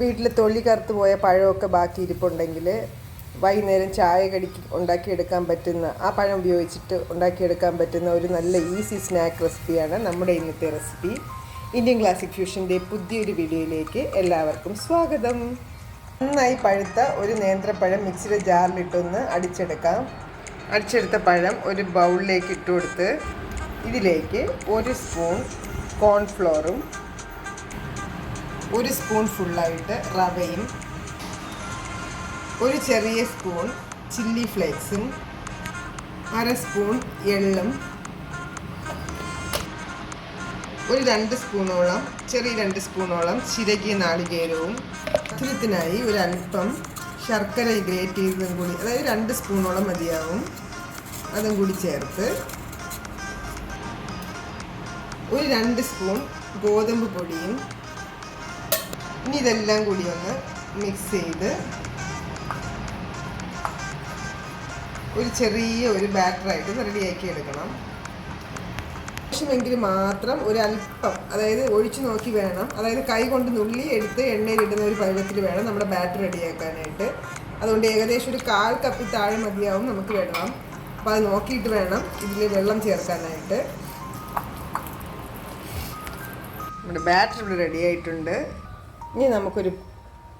വീട്ടിൽ തൊലി കറുത്ത് പോയ പഴമൊക്കെ ബാക്കി ഇരിപ്പുണ്ടെങ്കിൽ വൈകുന്നേരം ചായ കടിക്ക് ഉണ്ടാക്കിയെടുക്കാൻ പറ്റുന്ന ആ പഴം ഉപയോഗിച്ചിട്ട് ഉണ്ടാക്കിയെടുക്കാൻ പറ്റുന്ന ഒരു നല്ല ഈസി സ്നാക്ക് റെസിപ്പിയാണ് നമ്മുടെ ഇന്നത്തെ റെസിപ്പി. ഇന്ത്യൻ ക്ലാസിക് ഫ്യൂഷൻ്റെ പുതിയൊരു വീഡിയോയിലേക്ക് എല്ലാവർക്കും സ്വാഗതം. നന്നായി പഴുത്ത ഒരു നേന്ത്രപ്പഴം മിക്സിയുടെ ജാറിലിട്ടൊന്ന് അടിച്ചെടുക്കാം. അടിച്ചെടുത്ത പഴം ഒരു ബൗളിലേക്ക് ഇട്ട് കൊടുത്ത് ഇതിലേക്ക് ഒരു സ്പൂൺ കോൺഫ്ലോറും ഒരു സ്പൂൺ ഫുള്ളായിട്ട് റവയും ഒരു ചെറിയ സ്പൂൺ ചില്ലി ഫ്ലേക്സും അര സ്പൂൺ എള്ളും ഒരു 2 സ്പൂണോളം ചെറിയ 2 സ്പൂണോളം ചിരകിയ നാളികേരവും മധുരത്തിനായി ഒരു അല്പം ശർക്കര ഗ്രേറ്റ് ചെയ്തതും കൂടി, അതായത് 2 സ്പൂണോളം മതിയാവും, അതും കൂടി ചേർത്ത് ഒരു 2 സ്പൂൺ ഗോതമ്പ് പൊടിയും ഇനി ഇതെല്ലാം കൂടി ഒന്ന് മിക്സ് ചെയ്ത് ഒരു ചെറിയ ബാറ്ററായിട്ട് റെഡിയാക്കി എടുക്കണം. ആവശ്യമെങ്കിൽ മാത്രം ഒരല്പം, അതായത് ഒഴിച്ചു നോക്കി വേണം, അതായത് കൈ കൊണ്ട് നുള്ളി എടുത്ത് എണ്ണയിലിടുന്ന ഒരു പരുവത്തിൽ വേണം നമ്മുടെ ബാറ്റർ റെഡിയാക്കാനായിട്ട്. അതുകൊണ്ട് ഏകദേശം ഒരു 1/4 കപ്പ് താഴെ മതിയാവും നമുക്ക് വെള്ളം. അപ്പോൾ അത് നോക്കിയിട്ട് വേണം ഇതിൽ വെള്ളം ചേർക്കാനായിട്ട്. നമ്മുടെ ബാറ്റർ ഇവിടെ റെഡി ആയിട്ടുണ്ട്. ഇനി നമുക്കൊരു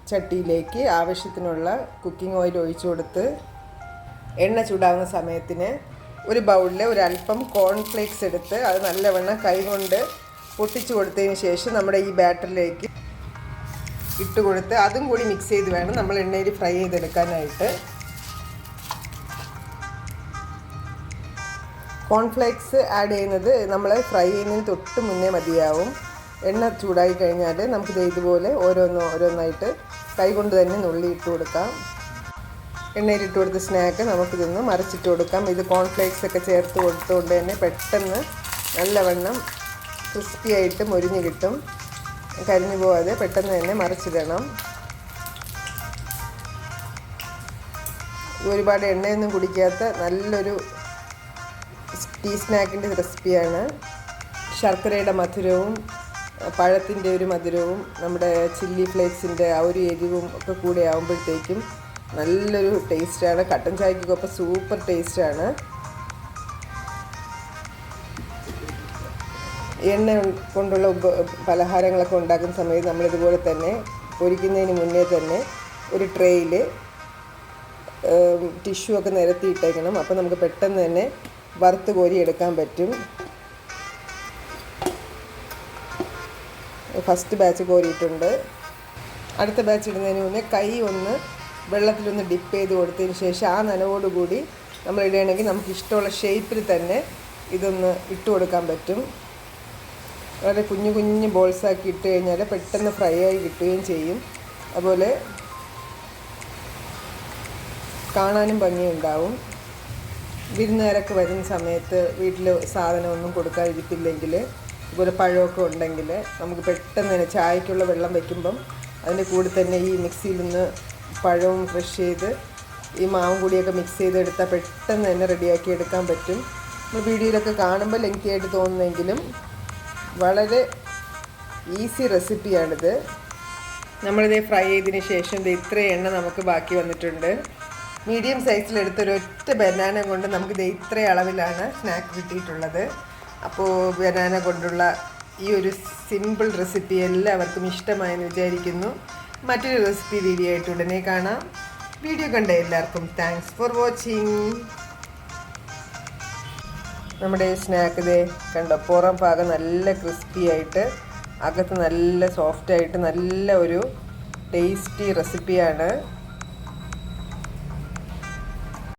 ചട്ടിയിലേക്ക് ആവശ്യത്തിനുള്ള കുക്കിംഗ് ഓയിൽ ഒഴിച്ചു കൊടുത്ത് എണ്ണ ചൂടാവുന്ന സമയത്തിന് ഒരു ബൗളിൽ ഒരല്പം കോൺഫ്ലേക്സ് എടുത്ത് അത് നല്ലവണ്ണം കൈകൊണ്ട് പൊട്ടിച്ചു കൊടുത്തതിന് ശേഷം നമ്മുടെ ഈ ബാറ്ററിലേക്ക് ഇട്ട് കൊടുത്ത് അതും കൂടി മിക്സ് ചെയ്ത് വേണം നമ്മൾ എണ്ണയിൽ ഫ്രൈ ചെയ്തെടുക്കാനായിട്ട്. കോൺഫ്ലേക്സ് ആഡ് ചെയ്യുന്നത് നമ്മൾ ഫ്രൈ ചെയ്യുന്നതിന് തൊട്ട് മുന്നേ മതിയാവും. എണ്ണ ചൂടായി കഴിഞ്ഞാൽ നമുക്കിത് ഇതുപോലെ ഓരോന്നായിട്ട് കൈകൊണ്ട് തന്നെ നുള്ളി ഇട്ട് കൊടുക്കാം. എണ്ണയിലിട്ട് കൊടുത്ത സ്നാക്ക് നമുക്കിതൊന്ന് മറിച്ചിട്ട് കൊടുക്കാം. ഇത് കോൺഫ്ലേക്സ് ഒക്കെ ചേർത്ത് കൊടുത്തുകൊണ്ട് തന്നെ പെട്ടെന്ന് നല്ലവണ്ണം ക്രിസ്പി ആയിട്ട് മൊരിഞ്ഞ് കിട്ടും. കരിഞ്ഞു പോകാതെ പെട്ടെന്ന് തന്നെ മറിച്ചിടണം. ഒരുപാട് എണ്ണയൊന്നും കുടിക്കാത്ത നല്ലൊരു ടീ സ്നാക്കിൻ്റെ റെസിപ്പിയാണ്. ശർക്കരയുടെ മധുരവും പഴത്തിൻ്റെ ഒരു മധുരവും നമ്മുടെ ചില്ലി ഫ്ലേക്സിൻ്റെ ആ ഒരു എരിവും ഒക്കെ കൂടെ ആകുമ്പോഴത്തേക്കും നല്ലൊരു ടേസ്റ്റാണ്. കട്ടൻ ചായക്കൊക്കെ സൂപ്പർ ടേസ്റ്റാണ്. എണ്ണ കൊണ്ടുള്ള പലഹാരങ്ങളൊക്കെ ഉണ്ടാക്കുന്ന സമയത്ത് നമ്മളിതുപോലെ തന്നെ പൊരിക്കുന്നതിന് മുന്നേ തന്നെ ഒരു ട്രേയിൽ ടിഷ്യൂ ഒക്കെ നിരത്തിയിട്ടേക്കണം. അപ്പോൾ നമുക്ക് പെട്ടെന്ന് തന്നെ വറുത്ത് കോരി എടുക്കാൻ പറ്റും. ഫസ്റ്റ് ബാച്ച് കോരിയിട്ടുണ്ട്. അടുത്ത ബാച്ച് ഇടുന്നതിന് മുന്നേ കൈ ഒന്ന് വെള്ളത്തിലൊന്ന് ഡിപ്പ് ചെയ്ത് കൊടുത്തതിന് ശേഷം ആ നനവോടുകൂടി നമ്മൾ ഇടുകയാണെങ്കിൽ നമുക്ക് ഇഷ്ടമുള്ള ഷേപ്പിൽ തന്നെ ഇതൊന്ന് ഇട്ട് കൊടുക്കാൻ പറ്റും. വളരെ കുഞ്ഞു കുഞ്ഞു ബോൾസാക്കി ഇട്ട് കഴിഞ്ഞാൽ പെട്ടെന്ന് ഫ്രൈ ആയി കിട്ടുകയും ചെയ്യും. അതുപോലെ കാണാനും ഭംഗിയുണ്ടാവും. വിരുന്നുകാരൊക്കെ വരുന്ന സമയത്ത് വീട്ടിൽ സാധനമൊന്നും കൊടുക്കാതിരിപ്പില്ലെങ്കിൽ ഇതുപോലെ പഴമൊക്കെ ഉണ്ടെങ്കിൽ നമുക്ക് പെട്ടെന്ന് തന്നെ ചായക്കുള്ള വെള്ളം വയ്ക്കുമ്പം അതിൻ്റെ കൂടെ തന്നെ ഈ മിക്സിയിൽ നിന്ന് പഴവും ക്രഷ് ചെയ്ത് ഈ മാവും കൂടിയൊക്കെ മിക്സ് ചെയ്തെടുത്താൽ പെട്ടെന്ന് തന്നെ റെഡിയാക്കി എടുക്കാൻ പറ്റും. നമ്മൾ വീഡിയോയിലൊക്കെ കാണുമ്പോൾ ലെങ്തി ആയിട്ട് തോന്നുന്നെങ്കിലും വളരെ ഈസി റെസിപ്പിയാണിത്. നമ്മളിത് ഫ്രൈ ചെയ്തതിന് ശേഷം ഇത്ര എണ്ണ നമുക്ക് ബാക്കി വന്നിട്ടുണ്ട്. മീഡിയം സൈസിലെടുത്തൊരൊറ്റ ബനാന കൊണ്ട് നമുക്കിത് ഇത്ര അളവിലാണ് സ്നാക്ക് കിട്ടിയിട്ടുള്ളത്. അപ്പോൾ ബനാന കൊണ്ടുള്ള ഈ ഒരു സിമ്പിൾ റെസിപ്പി എല്ലാവർക്കും ഇഷ്ടമായെന്ന് വിചാരിക്കുന്നു. മറ്റൊരു റെസിപ്പി വീഡിയോ ആയിട്ട് ഉടനെ കാണാം. വീഡിയോ കണ്ട എല്ലാവർക്കും താങ്ക്സ് ഫോർ വാച്ചിങ്. നമ്മുടെ സ്നാക്ക് ഇതേ കണ്ടോ, പുറം ഭാഗം നല്ല ക്രിസ്പി ആയിട്ട് അകത്ത് നല്ല സോഫ്റ്റായിട്ട് നല്ല ഒരു ടേസ്റ്റി റെസിപ്പിയാണ്.